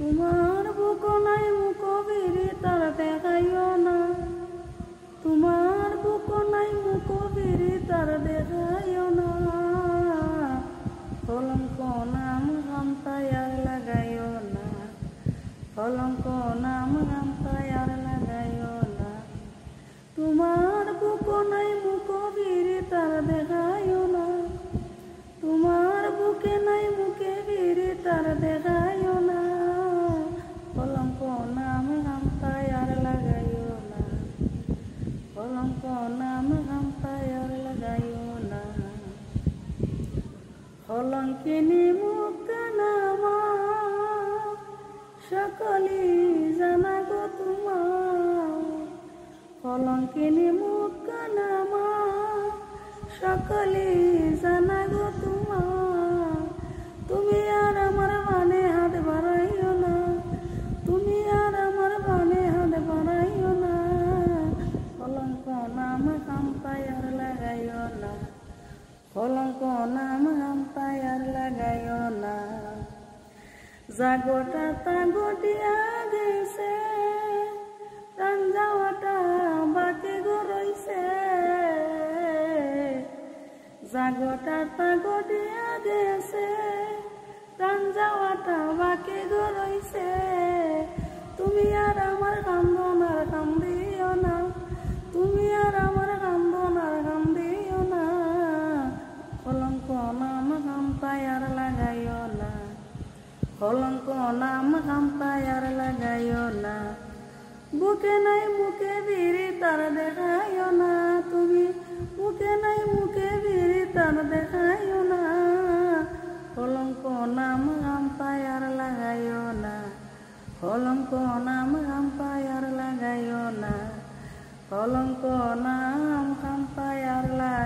তোমার বুক নাই মুখ বিরি তার দেখাইও না, তোমার বুক নাই মুখ বিরি তার দেখাইও না। কলঙ্ক নাম গামতায় আর লাগাইও না, কলঙ্ক নাম গামতায় আর লাগাইও না। তোমার বুক নাই মুখ বিরি তার দেখাইও না, তোমার বুকে নাই মুখে বিরি তার দেখাইও না। কলঙ্ক নাম গামতায় আর লাগাইও না, কলঙ্ক নাম গামতায় আর লাগাইও না। কলঙ্কিনী মুখ নামা সকলি জানা গো তোমার, কলঙ্কিনী মুখ নামা সকলি জানা গো তোমার। তুমি আর আমার বানে হাত বাড়াইও না, তুমি আর আমার বানে হাত বাড়াইও না। কলঙ্ক নাম গামতায় আর লাগাইও না, কলঙ্ক নাম গামতায় আর লাগাইও না। জাগোটা তাগটিয়া গেছে, প্রাণ যাওয়াটা বাকি গো রইছে। জাগোটা তাগটিয়া গেছে, প্রাণ যাওয়াটা বাকি গো রইছে। তুমি আর আমার কান্দন আর কান্দিও না, তুমি আর আমার কান্দন আর কান্দিও না। কলঙ্ক নাম গামতায় আর লাগাইও না, কলঙ্ক নাম গামতায় আর লাগাইও না। বুকে নাই মুখে বিরি তার দেখাইও না, তুমি বুকে নাই মুখে বিরি তার দেখাইও না। কলঙ্ক নাম গামতায় আর লাগাইও না, কলঙ্ক নাম গামতায় আর লাগাইও না, কলঙ্ক নাম গামতায় আর লাগাইও না।